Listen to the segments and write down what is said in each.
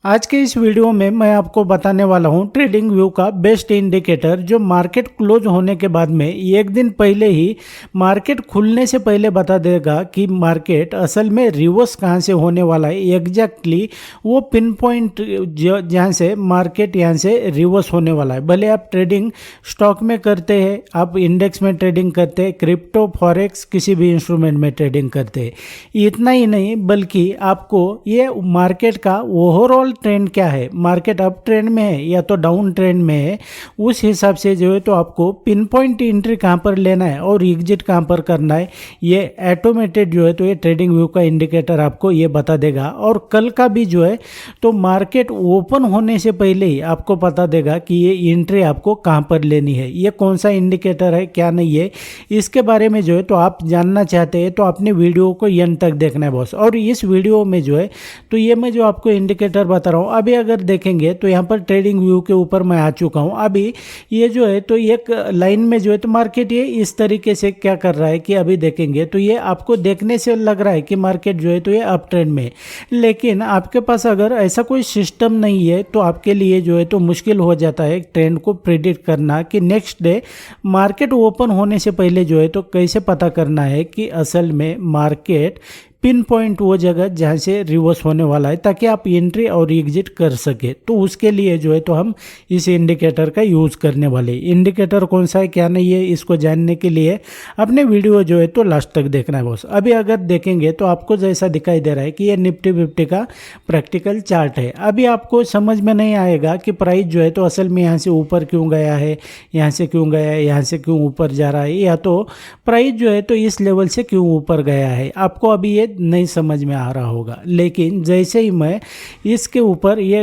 आज के इस वीडियो में मैं आपको बताने वाला हूं ट्रेडिंग व्यू का बेस्ट इंडिकेटर जो मार्केट क्लोज होने के बाद में एक दिन पहले ही मार्केट खुलने से पहले बता देगा कि मार्केट असल में रिवर्स कहां से होने वाला है। एग्जैक्टली वो पिन पॉइंट जहां से मार्केट यहां से रिवर्स होने वाला है। भले आप ट्रेडिंग स्टॉक में करते हैं, आप इंडेक्स में ट्रेडिंग करते हैं, क्रिप्टो फॉरेक्स किसी भी इंस्ट्रूमेंट में ट्रेडिंग करते हैं, इतना ही नहीं बल्कि आपको ये मार्केट का ओवरऑल ट्रेंड क्या है, मार्केट अप ट्रेंड में है या तो डाउन ट्रेंड में है, उस हिसाब से जो है तो आपको पिन पॉइंट एंट्री कहां पर लेना है और एग्जिट कहां पर करना है, ये ऑटोमेटेड जो है तो ये ट्रेडिंग व्यू का इंडिकेटर आपको ये बता देगा। और कल का भी जो है तो मार्केट ओपन होने से पहले ही आपको बता देगा कि ये एंट्री आपको कहां पर लेनी है, ये कौन सा इंडिकेटर है क्या नहीं है। इसके बारे में जो है तो आप जानना चाहते हैं तो अपने वीडियो को एंड तक देखना है बॉस। और इस वीडियो में जो है तो ये मैं जो आपको इंडिकेटर बता रहा हूँ, अभी अगर देखेंगे तो यहाँ पर ट्रेडिंग व्यू के ऊपर मैं आ चुका हूँ। अभी ये जो है तो एक लाइन में जो है तो मार्केट ये इस तरीके से क्या कर रहा है कि अभी देखेंगे तो ये आपको देखने से लग रहा है कि मार्केट जो है तो ये अप ट्रेंड में है, लेकिन आपके पास अगर ऐसा कोई सिस्टम नहीं है तो आपके लिए जो है तो मुश्किल हो जाता है ट्रेंड को प्रिडिक्ट करना कि नेक्स्ट डे मार्केट ओपन होने से पहले जो है तो कैसे पता करना है कि असल में मार्केट पिन पॉइंट वो जगह जहाँ से रिवर्स होने वाला है, ताकि आप एंट्री और एग्जिट कर सके। तो उसके लिए जो है तो हम इस इंडिकेटर का यूज़ करने वाले। इंडिकेटर कौन सा है क्या नहीं है इसको जानने के लिए अपने वीडियो जो है तो लास्ट तक देखना है बॉस। अभी अगर देखेंगे तो आपको जैसा दिखाई दे रहा है कि ये निफ्टी 50 का प्रैक्टिकल चार्ट है। अभी आपको समझ में नहीं आएगा कि प्राइस जो है तो असल में यहाँ से ऊपर क्यों गया है, यहाँ से क्यों गया है, यहाँ से क्यों ऊपर जा रहा है, या तो प्राइस जो है तो इस लेवल से क्यों ऊपर गया है, आपको अभी ये नहीं समझ में आ रहा होगा। लेकिन जैसे ही मैं इसके ऊपर ये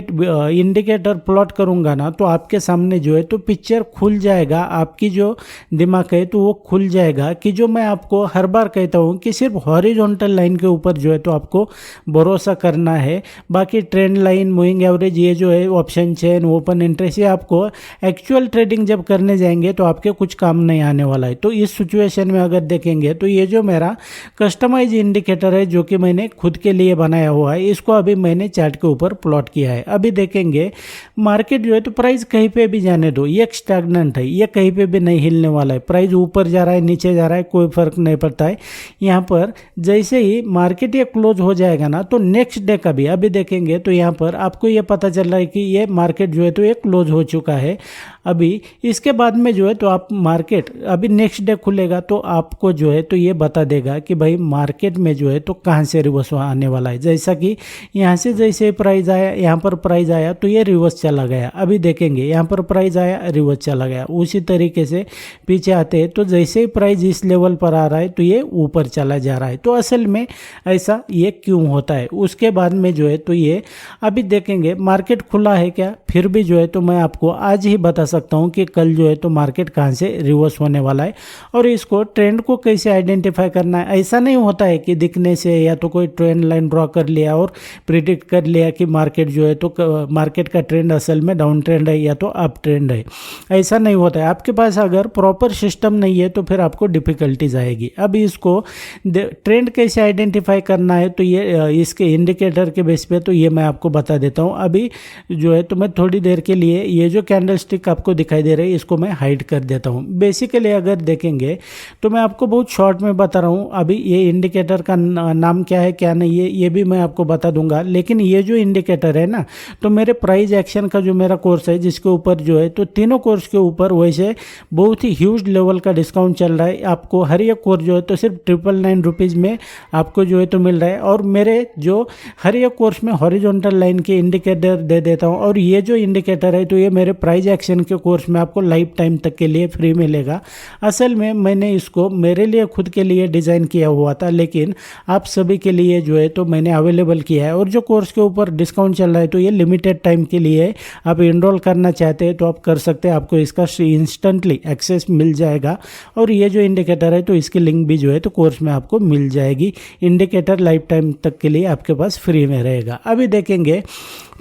इंडिकेटर प्लॉट करूंगा ना तो आपके सामने जो है तो पिक्चर खुल जाएगा, आपकी जो दिमाग है तो वो खुल जाएगा कि जो मैं आपको हर बार कहता हूँ कि सिर्फ हॉरिजॉन्टल लाइन के ऊपर जो है तो आपको भरोसा करना है। बाकी ट्रेंड लाइन, मूविंग एवरेज, ये जो है ऑप्शन चेन, ओपन इंटरेस्ट, ये आपको एक्चुअल ट्रेडिंग जब करने जाएंगे तो आपके कुछ काम नहीं आने वाला है। तो इस सिचुएशन में अगर देखेंगे तो ये जो मेरा कस्टमाइज इंडिकेटर है जो कि मैंने खुद के लिए बनाया हुआ है, इसको अभी मैंने चार्ट के ऊपर प्लॉट किया है। अभी देखेंगे मार्केट जो है तो प्राइस कहीं पे भी जाने दो, ये स्टैग्नेंट है, ये कहीं पे भी नहीं हिलने वाला है। प्राइस ऊपर जा रहा है नीचे जा रहा है कोई फर्क नहीं पड़ता है। यहाँ पर जैसे ही मार्केट ये क्लोज हो जाएगा ना तो नेक्स्ट डे का भी अभी देखेंगे तो यहाँ पर आपको ये पता चल रहा है कि ये मार्केट जो है तो ये क्लोज हो चुका है। अभी इसके बाद में जो है तो आप मार्केट अभी नेक्स्ट डे खुलेगा तो आपको जो है तो ये बता देगा कि भाई मार्केट में जो है तो कहाँ से रिवर्स आने वाला है। जैसा कि यहाँ से जैसे प्राइस आया, यहाँ पर प्राइस आया तो ये रिवर्स चला गया। अभी देखेंगे यहाँ पर प्राइस आया, रिवर्स चला गया। उसी तरीके से पीछे आते हैं तो जैसे ही प्राइस इस लेवल पर आ रहा है तो ये ऊपर चला जा रहा है। तो असल में ऐसा ये क्यों होता है, उसके बाद में जो है तो ये अभी देखेंगे मार्केट खुला है क्या, फिर भी जो है तो मैं आपको आज ही बता सकता हूँ कि कल जो है तो मार्केट कहाँ से रिवर्स होने वाला है और इसको ट्रेंड को कैसे आइडेंटिफाई करना है। ऐसा नहीं होता है कि दिखने से या तो कोई ट्रेंड लाइन ड्रॉ कर लिया और प्रिडिक्ट कर लिया कि मार्केट जो है तो मार्केट का ट्रेंड असल में डाउन ट्रेंड है या तो अप ट्रेंड है, ऐसा नहीं होता है। आपके पास अगर प्रॉपर सिस्टम नहीं है तो फिर आपको डिफिकल्टीज आएगी। अब इसको ट्रेंड कैसे आइडेंटिफाई करना है तो ये इसके इंडिकेटर के बेस पे तो ये मैं आपको बता देता हूँ। अभी जो है तो मैं थोड़ी देर के लिए ये जो कैंडल स्टिक आपको दिखाई दे रही है इसको मैं हाइड कर देता हूँ। बेसिकली अगर देखेंगे तो मैं आपको बहुत शॉर्ट में बता रहा हूँ। अभी ये इंडिकेटर का नाम क्या है क्या नहीं है ये भी मैं आपको बता दूंगा, लेकिन ये जो इंडिकेटर है ना तो मेरे प्राइस एक्शन का जो मेरा कोर्स है जिसके ऊपर जो है तो तीनों कोर्स के ऊपर वैसे बहुत ही ह्यूज लेवल का डिस्काउंट चल रहा है। आपको हर एक कोर्स जो है तो सिर्फ 999 रुपीज़ में आपको जो है तो मिल रहा है। और मेरे जो हर एक कोर्स में हॉरिजॉन्टल लाइन के इंडिकेटर दे देता हूँ और ये जो इंडिकेटर है तो ये मेरे प्राइस एक्शन के कोर्स में आपको लाइफ टाइम तक के लिए फ्री मिलेगा। असल में मैंने इसको मेरे लिए खुद के लिए डिज़ाइन किया हुआ था, लेकिन आप सभी के लिए जो है तो मैंने अवेलेबल किया है। और जो कोर्स के ऊपर डिस्काउंट चल रहा है तो ये लिमिटेड टाइम के लिए आप इनरोल करना चाहते हैं तो आप कर सकते हैं, आपको इसका इंस्टेंटली एक्सेस मिल जाएगा। और ये जो इंडिकेटर है तो इसकी लिंक भी जो है तो कोर्स में आपको मिल जाएगी। इंडिकेटर लाइफ टाइम तक के लिए आपके पास फ्री में रहेगा। अभी देखेंगे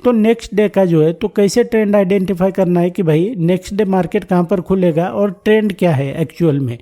तो नेक्स्ट डे का जो है तो कैसे ट्रेंड आइडेंटिफाई करना है कि भाई नेक्स्ट डे मार्केट कहाँ पर खुलेगा और ट्रेंड क्या है एक्चुअल में।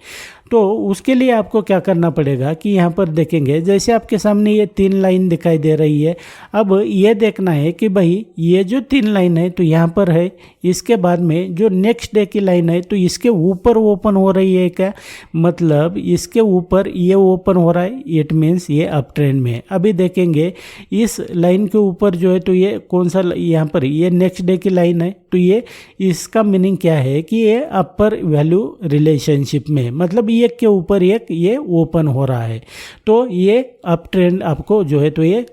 तो उसके लिए आपको क्या करना पड़ेगा कि यहाँ पर देखेंगे जैसे आपके सामने ये 3 लाइन दिखाई दे रही है। अब ये देखना है कि भाई ये जो 3 लाइन है तो यहाँ पर है, इसके बाद में जो नेक्स्ट डे की लाइन है तो इसके ऊपर ओपन हो रही है क्या, मतलब इसके ऊपर ये ओपन हो रहा है, इट मीन्स ये अप ट्रेंड में है। अभी देखेंगे इस लाइन के ऊपर जो है तो ये कौन सा, यहाँ पर ये नेक्स्ट डे की लाइन है, तो ये इसका मीनिंग क्या है कि ये अपर वैल्यू रिलेशनशिप में, मतलब एक के ऊपर एक ये ओपन हो रहा है, तो ये अप ट्रेंड आपको जो है तो ये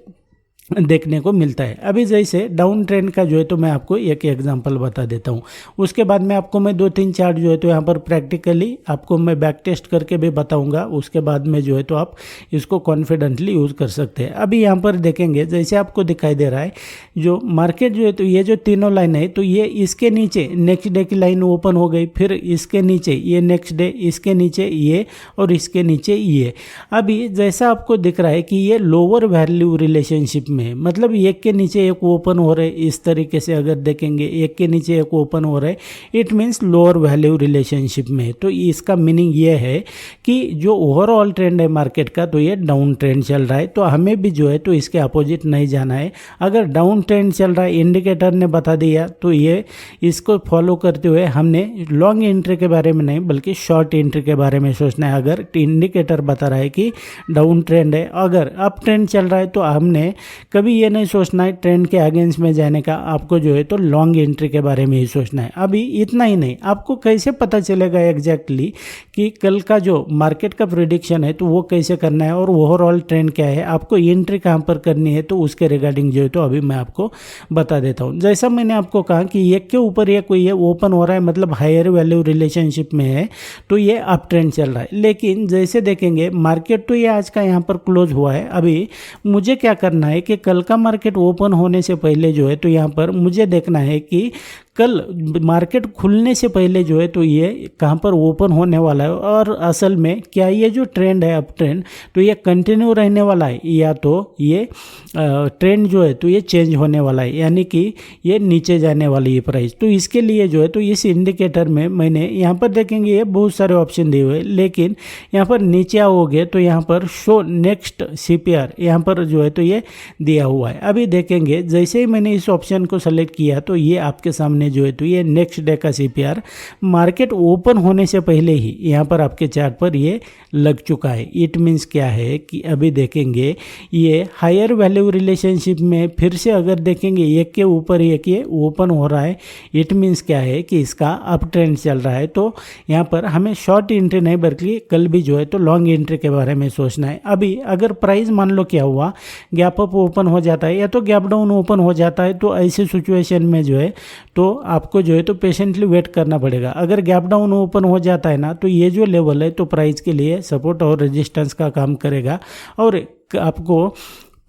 देखने को मिलता है। अभी जैसे डाउन ट्रेंड का जो है तो मैं आपको एक एग्जांपल बता देता हूँ, उसके बाद में आपको मैं 2-3 चार्ट जो है तो यहाँ पर प्रैक्टिकली आपको मैं बैक टेस्ट करके भी बताऊँगा, उसके बाद में जो है तो आप इसको कॉन्फिडेंटली यूज़ कर सकते हैं। अभी यहाँ पर देखेंगे जैसे आपको दिखाई दे रहा है जो मार्केट जो है तो ये जो तीनों लाइन है तो ये इसके नीचे नेक्स्ट डे की लाइन ओपन हो गई, फिर इसके नीचे ये नेक्स्ट डे, इसके नीचे ये और इसके नीचे ये। अभी जैसा आपको दिख रहा है कि ये लोअर वैल्यू रिलेशनशिप में, मतलब एक के नीचे एक ओपन हो रहे, इस तरीके से अगर देखेंगे एक के नीचे एक ओपन हो रहे, it means lower value relationship में। तो इसका मीनिंग ये है कि जो ओवरऑल ट्रेंड है मार्केट का तो ये डाउन ट्रेंड चल रहा है, तो हमें भी जो है तो इसके अपोजिट नहीं जाना है। अगर डाउन ट्रेंड चल रहा है, इंडिकेटर ने बता दिया, तो ये इसको फॉलो करते हुए हमने लॉन्ग एंट्री के बारे में नहीं बल्कि शॉर्ट एंट्री के बारे में सोचना है। अगर इंडिकेटर बता रहा है कि डाउन ट्रेंड है, अगर अप ट्रेंड चल रहा है तो हमने कभी ये नहीं सोचना है ट्रेंड के अगेंस्ट में जाने का, आपको जो है तो लॉन्ग एंट्री के बारे में ही सोचना है। अभी इतना ही नहीं, आपको कैसे पता चलेगा एग्जैक्टली कि कल का जो मार्केट का प्रेडिक्शन है तो वो कैसे करना है और ओवरऑल ट्रेंड क्या है, आपको एंट्री कहाँ पर करनी है, तो उसके रिगार्डिंग जो है तो अभी मैं आपको बता देता हूँ। जैसा मैंने आपको कहा कि एक के ऊपर एक ये ओपन हो रहा है, मतलब हायर वैल्यू रिलेशनशिप में है, तो ये अप ट्रेंड चल रहा है। लेकिन जैसे देखेंगे मार्केट तो ये आज का यहाँ पर क्लोज हुआ है, अभी मुझे क्या करना है कि कल का मार्केट ओपन होने से पहले जो है तो यहाँ पर मुझे देखना है कि कल मार्केट खुलने से पहले जो है तो ये कहाँ पर ओपन होने वाला है, और असल में क्या ये जो ट्रेंड है अप ट्रेंड तो ये कंटिन्यू रहने वाला है या तो ये ट्रेंड जो है तो ये चेंज होने वाला है, यानी कि ये नीचे जाने वाली है प्राइस। तो इसके लिए जो है तो इस इंडिकेटर में मैंने यहाँ पर देखेंगे ये बहुत सारे ऑप्शन दिए हुए, लेकिन यहाँ पर नीचे आओगे तो यहाँ पर शो नेक्स्ट CPR यहाँ पर जो है तो ये दिया हुआ है। अभी देखेंगे जैसे ही मैंने इस ऑप्शन को सेलेक्ट किया तो ये आपके सामने जो है तो ये नेक्स्ट डे का CPR मार्केट ओपन होने से पहले ही यहाँ पर आपके चार्ट पर ये लग चुका है। इट मीन्स क्या है कि अभी देखेंगे ये हायर वैल्यू रिलेशनशिप में फिर से अगर देखेंगे एक के ऊपर एक ये ओपन हो रहा है, इट मीन्स क्या है कि इसका अप ट्रेंड चल रहा है। तो यहाँ पर हमें शॉर्ट एंट्री नहीं बल्कि कल भी जो है तो लॉन्ग एंट्री के बारे में सोचना है। अभी अगर प्राइस मान लो क्या हुआ, गैप अप ओपन हो जाता है या तो गैप डाउन ओपन हो जाता है, तो ऐसी सिचुएशन में जो है तो आपको जो है तो पेशेंटली वेट करना पड़ेगा। अगर गैप डाउन ओपन हो जाता है ना तो ये जो लेवल है तो प्राइस के लिए सपोर्ट और रेजिस्टेंस का काम करेगा, और आपको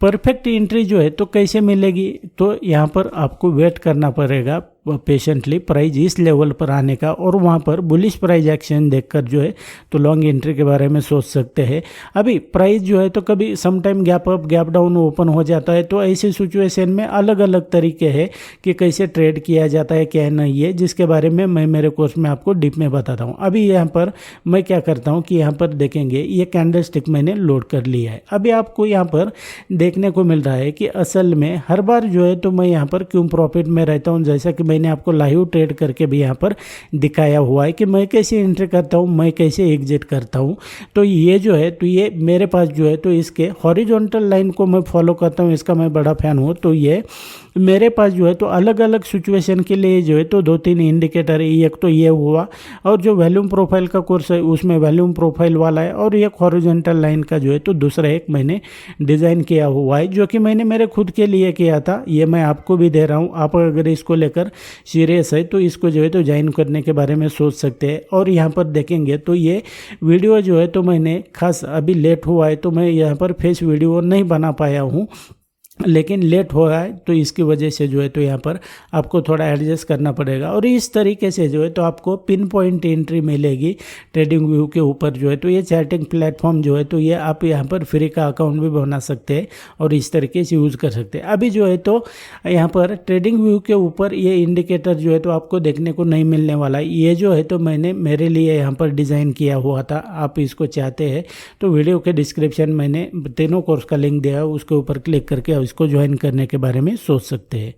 परफेक्ट एंट्री जो है तो कैसे मिलेगी, तो यहाँ पर आपको वेट करना पड़ेगा पेशेंटली प्राइस इस लेवल पर आने का, और वहाँ पर बुलिश प्राइस एक्शन देखकर जो है तो लॉन्ग एंट्री के बारे में सोच सकते हैं। अभी प्राइस जो है तो कभी sometime gap up gap down open हो जाता है, तो ऐसे सिचुएशन में अलग अलग तरीके हैं कि कैसे ट्रेड किया जाता है क्या नहीं है, जिसके बारे में मैं मेरे कोर्स में आपको डीप में बताता हूँ। अभी यहाँ पर मैं क्या करता हूँ कि यहाँ पर देखेंगे ये कैंडल स्टिक मैंने लोड कर लिया है। अभी आपको यहाँ पर देखने को मिल रहा है कि असल में हर बार जो है तो मैं यहाँ पर क्यों प्रॉफिट में रहता हूँ, जैसा कि मैंने आपको लाइव ट्रेड करके भी यहाँ पर दिखाया हुआ है कि मैं कैसे एंट्री करता हूँ, मैं कैसे एग्जिट करता हूँ। तो ये जो है तो ये मेरे पास जो है तो इसके हॉरिजॉन्टल लाइन को मैं फॉलो करता हूँ, इसका मैं बड़ा फैन हूँ। तो ये मेरे पास जो है तो अलग अलग सिचुएशन के लिए जो है तो 2-3 इंडिकेटर है। एक तो ये हुआ, और जो वॉल्यूम प्रोफाइल का कोर्स है उसमें वॉल्यूम प्रोफाइल वाला है, और एक हॉरिजॉन्टल लाइन का जो है तो दूसरा एक मैंने डिज़ाइन किया हुआ है जो कि मैंने मेरे खुद के लिए किया था। ये मैं आपको भी दे रहा हूँ, आप अगर इसको लेकर सीरियस है तो इसको जो है तो ज्वाइन करने के बारे में सोच सकते हैं। और यहाँ पर देखेंगे तो ये वीडियो जो है तो मैंने खास अभी लेट हुआ है तो मैं यहाँ पर फेस वीडियो नहीं बना पाया हूँ, लेकिन लेट हो रहा है तो इसकी वजह से जो है तो यहाँ पर आपको थोड़ा एडजस्ट करना पड़ेगा। और इस तरीके से जो है तो आपको पिन पॉइंट एंट्री मिलेगी ट्रेडिंग व्यू के ऊपर जो है तो ये चैटिंग प्लेटफॉर्म जो है तो ये आप यहाँ पर फ्री का अकाउंट भी बना सकते हैं और इस तरीके से यूज़ कर सकते हैं। अभी जो है तो यहाँ पर ट्रेडिंग व्यू के ऊपर ये इंडिकेटर जो है तो आपको देखने को नहीं मिलने वाला है। ये जो है तो मैंने मेरे लिए यहाँ पर डिज़ाइन किया हुआ था। आप इसको चाहते हैं तो वीडियो के डिस्क्रिप्शन मैंने तीनों कोर्स का लिंक दिया है, उसके ऊपर क्लिक करके इसको ज्वाइन करने के बारे में सोच सकते हैं।